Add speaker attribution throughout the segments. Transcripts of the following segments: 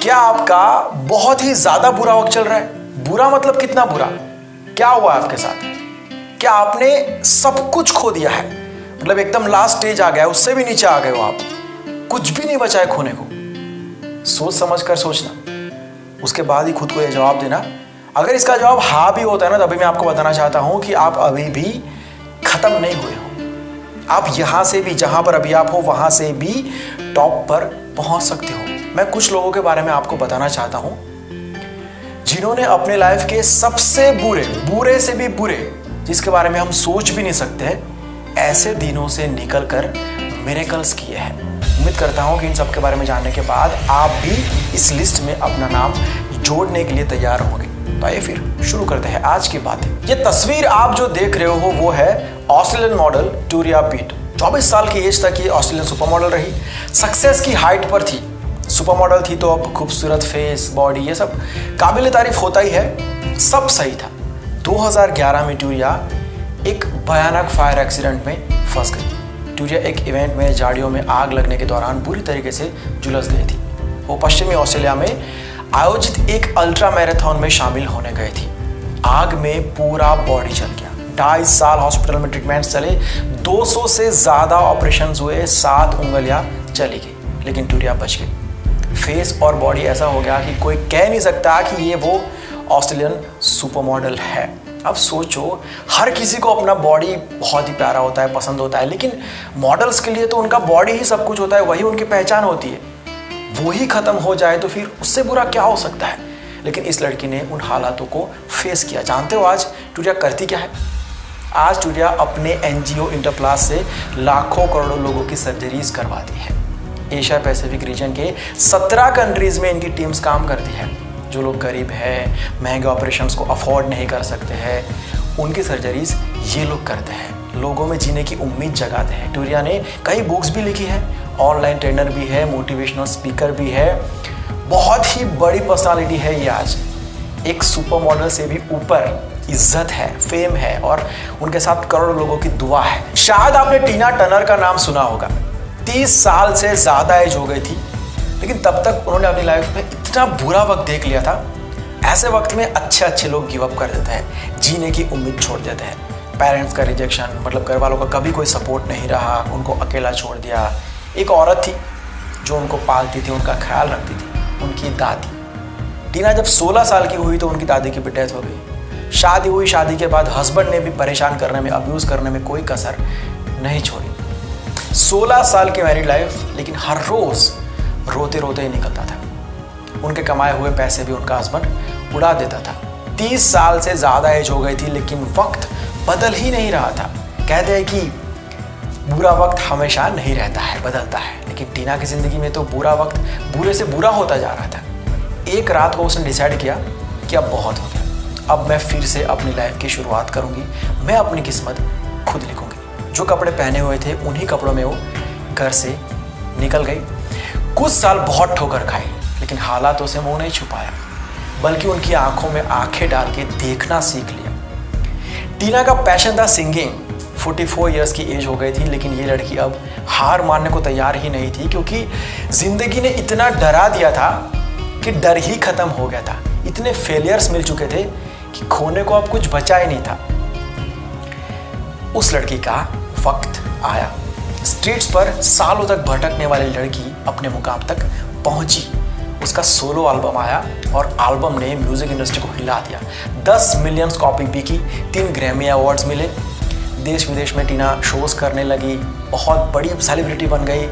Speaker 1: क्या आपका बहुत ही ज्यादा बुरा वक्त चल रहा है? बुरा मतलब कितना बुरा? क्या हुआ आपके साथ? क्या आपने सब कुछ खो दिया है? मतलब एकदम लास्ट स्टेज आ गया है, उससे भी नीचे आ गए हो आप, कुछ भी नहीं बचा है खोने को। सोच समझ कर सोचना, उसके बाद ही खुद को यह जवाब देना। अगर इसका जवाब हाँ भी होता है ना, तभी मैं आपको बताना चाहता हूं कि आप अभी भी खत्म नहीं हुए हो। आप यहां से भी, जहां पर अभी आप हो वहां से भी टॉप पर पहुंच सकते हो। मैं कुछ लोगों के बारे में आपको बताना चाहता हूं जिन्होंने अपने लाइफ के सबसे बुरे से भी बुरे, जिसके बारे में हम सोच भी नहीं सकते, ऐसे दिनों से निकलकर मिरेकल्स किए हैं। उम्मीद करता हूं कि इन सब के बारे में जानने के बाद आप भी इस लिस्ट में अपना नाम जोड़ने के लिए तैयार होंगे। तो आइए फिर शुरू करते हैं आज की बातें। ये तस्वीर आप जो देख रहे हो वो है ऑस्ट्रेलियन मॉडल टूरिया पीट। 24 साल की एज तक ये ऑस्ट्रेलियन सुपर मॉडल रही, सक्सेस की हाइट पर थी। सुपर मॉडल थी तो अब खूबसूरत फेस, बॉडी, ये सब काबिल तारीफ होता ही है, सब सही था। 2011 में टूरिया एक भयानक फायर एक्सीडेंट में फंस गई। टूरिया एक इवेंट में झाड़ियों में आग लगने के दौरान बुरी तरीके से झुलस गई थी। वो पश्चिमी ऑस्ट्रेलिया में आयोजित एक अल्ट्रा मैराथन में शामिल होने गई थी। आग में पूरा बॉडी जल गया। 2.5 साल हॉस्पिटल में ट्रीटमेंट चले, 200 से ज्यादा ऑपरेशन हुए, 7 उंगलियां चली गई, लेकिन टूरिया बच गई। फेस और बॉडी ऐसा हो गया कि कोई कह नहीं सकता कि ये वो ऑस्ट्रेलियन सुपर मॉडल है। अब सोचो, हर किसी को अपना बॉडी बहुत ही प्यारा होता है, पसंद होता है, लेकिन मॉडल्स के लिए तो उनका बॉडी ही सब कुछ होता है, वही उनकी पहचान होती है। वही खत्म हो जाए तो फिर उससे बुरा क्या हो सकता है? लेकिन इस लड़की ने उन हालातों को फेस किया। जानते हो आज टूरिया करती क्या है? आज टूरिया अपने NGO इंटरप्लास से लाखों करोड़ों लोगों की सर्जरीज करवाती है। एशिया पैसिफिक रीजन के 17 कंट्रीज में इनकी टीम्स काम करती है। जो लोग गरीब हैं, महंगे ऑपरेशंस को अफोर्ड नहीं कर सकते हैं, उनकी सर्जरीज ये लोग करते हैं, लोगों में जीने की उम्मीद जगाते हैं। टूरिया ने कई बुक्स भी लिखी है, ऑनलाइन ट्रेनर भी है, मोटिवेशनल स्पीकर भी है, बहुत ही बड़ी पर्सनालिटी है ये। आज एक सुपर मॉडल से भी ऊपर इज्जत है, फेम है और उनके साथ करोड़ों लोगों की दुआ है। शायद आपने टीना टर्नर का नाम सुना होगा। 30 साल से ज्यादा एज हो गई थी, लेकिन तब तक उन्होंने अपनी लाइफ में इतना बुरा वक्त देख लिया था। ऐसे वक्त में अच्छे लोग गिव अप कर देते हैं, जीने की उम्मीद छोड़ देते हैं। पेरेंट्स का रिजेक्शन, मतलब घर वालों का कभी कोई सपोर्ट नहीं रहा, उनको अकेला छोड़ दिया। एक औरत थी जो उनको पालती थी, उनका ख्याल रखती थी, उनकी दादी। टीना जब 16 साल की हुई तो उनकी दादी की भी डेथ हो गई। शादी हुई, शादी के बाद हस्बैंड ने भी परेशान करने में, अब्यूज़ करने में कोई कसर नहीं छोड़ी। 16 साल की मैरिड लाइफ, लेकिन हर रोज़ रोते रोते ही निकलता था। उनके कमाए हुए पैसे भी उनका हस्बैंड उड़ा देता था। 30 साल से ज़्यादा एज हो गई थी, लेकिन वक्त बदल ही नहीं रहा था। कहते हैं कि बुरा वक्त हमेशा नहीं रहता है, बदलता है, लेकिन टीना की ज़िंदगी में तो बुरा वक्त बुरे से बुरा होता जा रहा था। एक रात को उसने डिसाइड किया कि अब बहुत हो गया, अब मैं फिर से अपनी लाइफ की शुरुआत करूँगी, मैं अपनी किस्मत खुद लिखूँगी। जो कपड़े पहने हुए थे उन्हीं कपड़ों में वो घर से निकल गई। कुछ साल बहुत ठोकर खाई, लेकिन हालातों से मुंह नहीं छुपाया, बल्कि उनकी आंखों में आंखें डाल के देखना सीख लिया। टीना का पैशन था सिंगिंग। 44 इयर्स की एज हो गई थी, लेकिन ये लड़की अब हार मानने को तैयार ही नहीं थी, क्योंकि जिंदगी ने इतना डरा दिया था कि डर ही खत्म हो गया था। इतने फेलियर्स मिल चुके थे कि खोने को अब कुछ बचा ही नहीं था। उस लड़की का वक्त आया। स्ट्रीट्स पर सालों तक भटकने वाली लड़की अपने मुकाम तक पहुंची। उसका सोलो एल्बम आया और एल्बम ने म्यूजिक इंडस्ट्री को हिला दिया। 10 मिलियन कॉपी बिकी, 3 ग्रैमी अवार्ड्स मिले। देश विदेश में टीना शोज करने लगी, बहुत बड़ी सेलिब्रिटी बन गई।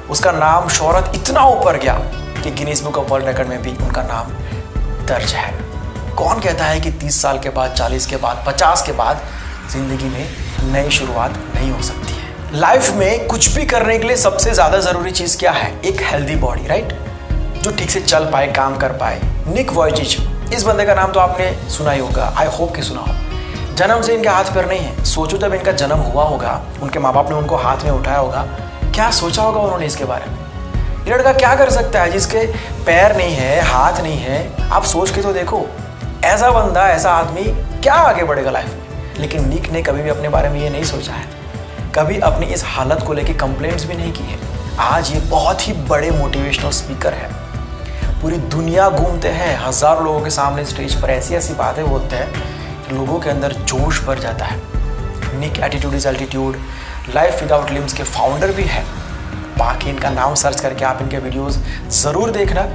Speaker 1: उसका नाम, शोहरत इतना ऊपर गया कि Guinness book of world record में भी उनका नाम दर्ज है। कौन कहता है कि 30 साल के बाद, 40 के बाद, 50 के बाद जिंदगी में नई शुरुआत नहीं हो सकती है? लाइफ में कुछ भी करने के लिए सबसे ज्यादा जरूरी चीज क्या है? एक हेल्दी बॉडी, राइट? जो ठीक से चल पाए, काम कर पाए। निक वॉयचिच, इस बंदे का नाम तो आपने सुना ही होगा, आई होप कि सुना हो। जन्म से इनके हाथ पैर नहीं है। सोचो जब इनका जन्म हुआ होगा, उनके माँ बाप ने उनको हाथ में उठाया होगा, क्या सोचा होगा उन्होंने इसके बारे में? ये लड़का क्या कर सकता है जिसके पैर नहीं है, हाथ नहीं है? आप सोच के तो देखो, ऐसा बंदा, ऐसा आदमी क्या आगे बढ़ेगा लाइफ में? लेकिन निक ने कभी भी अपने बारे में ये नहीं सोचा है, कभी अपनी इस हालत को लेकर कंप्लेंट्स भी नहीं की है। आज ये बहुत ही बड़े मोटिवेशनल स्पीकर है। पूरी दुनिया घूमते हैं, हज़ारों लोगों के सामने स्टेज पर ऐसी ऐसी बातें बोलते हैं कि लोगों के अंदर जोश भर जाता है। Nick attitude is altitude life without limbs के फाउंडर भी है। बाकी इनका नाम सर्च करके आप इनके वीडियोस ज़रूर देखना।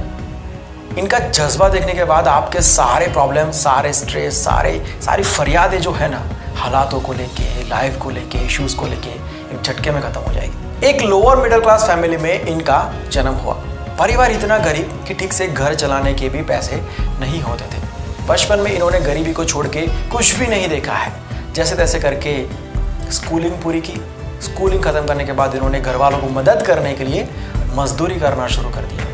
Speaker 1: इनका जज्बा देखने के बाद आपके सारे प्रॉब्लम, सारे स्ट्रेस, सारी फरियादें जो है ना, हालातों को लेके, लाइफ को लेके, इश्यूज़ को लेके, एक झटके में ख़त्म हो जाएगी। एक लोअर मिडिल क्लास फैमिली में इनका जन्म हुआ। परिवार इतना गरीब कि ठीक से घर चलाने के भी पैसे नहीं होते थे। बचपन में इन्होंने गरीबी को छोड़ के कुछ भी नहीं देखा है। जैसे तैसे करके स्कूलिंग पूरी की। स्कूलिंग ख़त्म करने के बाद इन्होंने घर वालों को मदद करने के लिए मजदूरी करना शुरू कर दिया।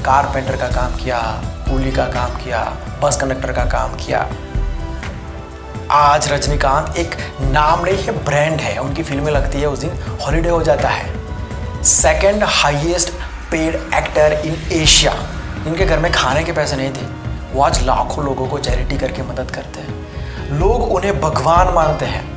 Speaker 1: कारपेंटर का काम किया, कूली का काम किया, बस कंडक्टर का काम किया। आज रजनीकांत एक नाम नहीं है, ब्रांड है। उनकी फिल्में लगती है, उस दिन हॉलीडे हो जाता है। Second highest paid actor in Asia. इनके घर में खाने के पैसे नहीं थे, वो आज लाखों लोगों को चैरिटी करके मदद करते हैं। लोग उन्हें भगवान मानते हैं।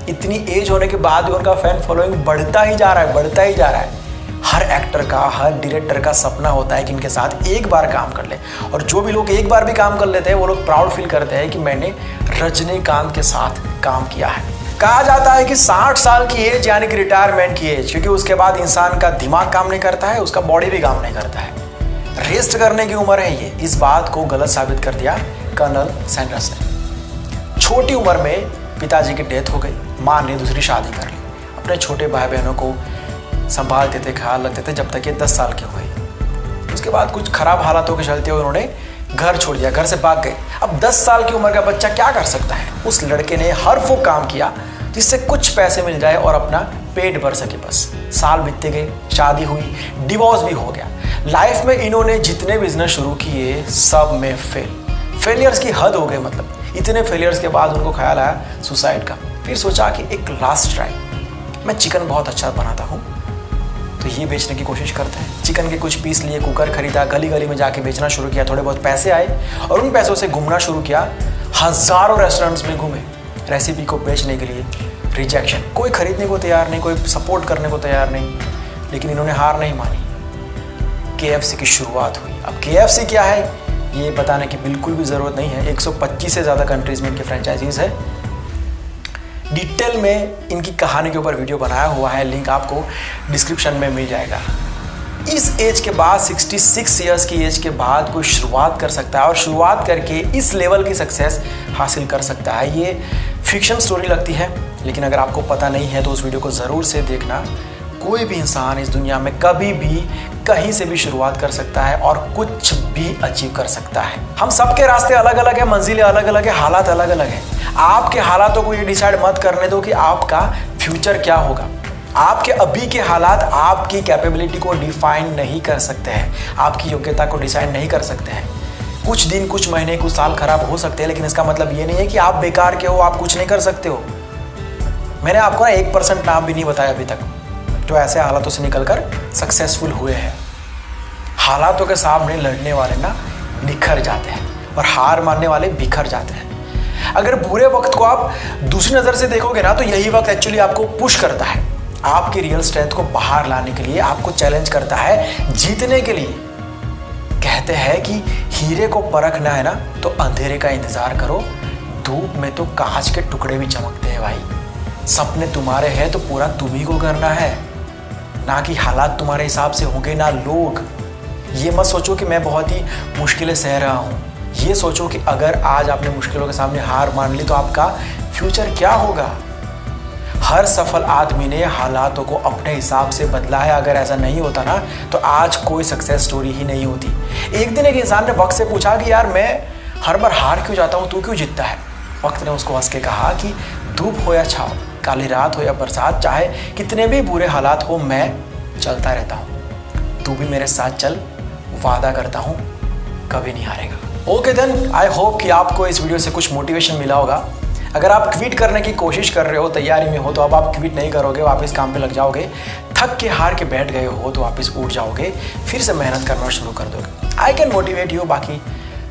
Speaker 1: इतनी एज होने के बाद भी उनका फैन फॉलोइंग बढ़ता ही जा रहा है, बढ़ता ही जा रहा है। हर एक्टर का, हर डायरेक्टर का सपना होता है कि इनके साथ एक बार काम कर ले। और जो भी लोग एक बार भी काम कर लेते हैं वो लोग प्राउड फील करते हैं कि मैंने रजनीकांत के साथ काम किया है। कहा जाता है कि 60 साल की एज यानी कि रिटायरमेंट की एज, क्योंकि उसके बाद इंसान का दिमाग काम नहीं करता है, उसका बॉडी भी काम नहीं करता है। रेस्ट करने की उम्र है ये। इस बात को गलत साबित कर दिया कर्नल सैंडर्स ने। छोटी उम्र में पिताजी की डेथ हो गई, माँ ने दूसरी शादी कर ली। अपने छोटे भाई बहनों को संभालते थे, ख्याल रखते थे, जब तक ये 10 साल के हुए। उसके बाद कुछ खराब हालातों के चलते हुए उन्होंने घर छोड़ दिया, घर से भाग गए। अब 10 साल की उम्र का बच्चा क्या कर सकता है? उस लड़के ने हर वो काम किया जिससे कुछ पैसे मिल जाए और अपना पेट भर सके। बस साल बीतते गए, शादी हुई, डिवोर्स भी हो गया। लाइफ में इन्होंने जितने बिजनेस शुरू किए सब में फेलियर्स की हद हो गई। मतलब इतने फेलियर्स के बाद उनको ख्याल आया सुसाइड का। फिर सोचा कि एक लास्ट ट्राई, मैं चिकन बहुत अच्छा बनाता हूँ तो ये बेचने की कोशिश करते हैं। चिकन के कुछ पीस लिए, कुकर खरीदा, गली गली में जाके बेचना शुरू किया। थोड़े बहुत पैसे आए और उन पैसों से घूमना शुरू किया। हज़ारों रेस्टोरेंट्स में घूमे रेसिपी को बेचने के लिए। रिजेक्शन, कोई खरीदने को तैयार नहीं, कोई सपोर्ट करने को तैयार नहीं, लेकिन इन्होंने हार नहीं मानी। KFC की शुरुआत हुई। अब KFC क्या है ये बताने की बिल्कुल भी ज़रूरत नहीं है। 125 से ज़्यादा कंट्रीज़ में इनके फ्रेंचाइजीज है। डिटेल में इनकी कहानी के ऊपर वीडियो बनाया हुआ है, लिंक आपको डिस्क्रिप्शन में मिल जाएगा। इस एज के बाद 66 ईयर्स की एज के बाद कोई शुरुआत कर सकता है और शुरुआत करके इस लेवल की सक्सेस हासिल कर सकता है। ये फिक्शन स्टोरी लगती है, लेकिन अगर आपको पता नहीं है तो उस वीडियो को ज़रूर से देखना। कोई भी इंसान इस दुनिया में कभी भी कहीं से भी शुरुआत कर सकता है और कुछ भी अचीव कर सकता है। हम सबके रास्ते अलग अलग है, मंजिलें अलग अलग है, हालात अलग अलग है। आपके हालातों को ये डिसाइड मत करने दो कि आपका फ्यूचर क्या होगा। आपके अभी के हालात आपकी कैपेबिलिटी को डिफाइन नहीं कर सकते हैं, आपकी योग्यता को डिसाइड नहीं कर सकते हैं। कुछ दिन, कुछ महीने, कुछ साल खराब हो सकते हैं, लेकिन इसका मतलब ये नहीं है कि आप बेकार के हो, आप कुछ नहीं कर सकते हो। मैंने आपको ना 1% नाम भी नहीं बताया अभी तक जो ऐसे हालातों से निकलकर सक्सेसफुल हुए हैं। हालातों के सामने लड़ने वाले ना निखर जाते हैं और हार मानने वाले बिखर जाते हैं। अगर बुरे वक्त को आप दूसरी नज़र से देखोगे ना तो यही वक्त एक्चुअली आपको पुश करता है, आपकी रियल स्ट्रेंथ को बाहर लाने के लिए, आपको चैलेंज करता है जीतने के लिए। कहते हैं कि हीरे को परखना है ना तो अंधेरे का इंतजार करो, धूप में तो कांच के टुकड़े भी चमकते हैं भाई। सपने तुम्हारे हैं तो पूरा तुम्ही को करना है, ना कि हालात तुम्हारे हिसाब से होंगे, ना लोग। ये मत सोचो कि मैं बहुत ही मुश्किलें सह रहा हूँ। ये सोचो कि अगर आज आपने मुश्किलों के सामने हार मान ली तो आपका फ्यूचर क्या होगा। हर सफल आदमी ने हालातों को अपने हिसाब से बदला है। अगर ऐसा नहीं होता ना तो आज कोई सक्सेस स्टोरी ही नहीं होती। एक दिन एक इंसान ने वक्त से पूछा कि यार मैं हर बार हार क्यों जाता हूँ, तू क्यों जीतता है? वक्त ने उसको हंस के कहा कि धूप हो या छाँव, काली रात हो या बरसात, चाहे कितने भी बुरे हालात हो, मैं चलता रहता हूँ। तू भी मेरे साथ चल, वादा करता हूँ कभी नहीं हारेगा। ओके देन, आई होप कि आपको इस वीडियो से कुछ मोटिवेशन मिला होगा। अगर आप क्विट करने की कोशिश कर रहे हो, तैयारी में हो, तो अब आप क्विट नहीं करोगे, वापस काम पे लग जाओगे। थक के हार के बैठ गए हो तो वापस उठ जाओगे, फिर से मेहनत करना शुरू कर दोगे। आई कैन मोटिवेट यू, बाकी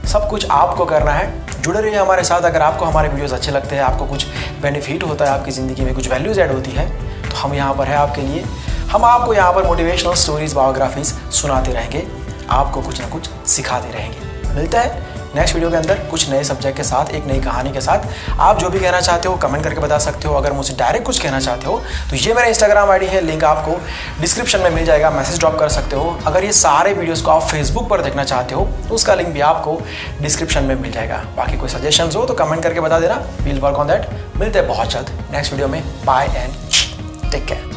Speaker 1: सब कुछ आपको करना है। जुड़े रहिए हमारे साथ। अगर आपको हमारे वीडियोस अच्छे लगते हैं, आपको कुछ बेनिफिट होता है, आपकी ज़िंदगी में कुछ वैल्यूज़ ऐड होती है, तो हम यहाँ पर हैं आपके लिए। हम आपको यहाँ पर मोटिवेशनल स्टोरीज, बायोग्राफीज सुनाते रहेंगे। आपको कुछ ना कुछ सिखाते रहेंगे। मिलते हैं नेक्स्ट वीडियो के अंदर कुछ नए सब्जेक्ट के साथ, एक नई कहानी के साथ। आप जो भी कहना चाहते हो कमेंट करके बता सकते हो। अगर मुझसे डायरेक्ट कुछ कहना चाहते हो तो ये मेरा इंस्टाग्राम आईडी है, लिंक आपको डिस्क्रिप्शन में मिल जाएगा, मैसेज ड्रॉप कर सकते हो। अगर ये सारे वीडियोस को आप फेसबुक पर देखना चाहते हो तो उसका लिंक भी आपको डिस्क्रिप्शन में मिल जाएगा। बाकी कोई सजेशंस हो तो कमेंट करके बता देना, वील वर्क ऑन दैट। मिलते हैं बहुत जल्द नेक्स्ट वीडियो में। Bye and take care.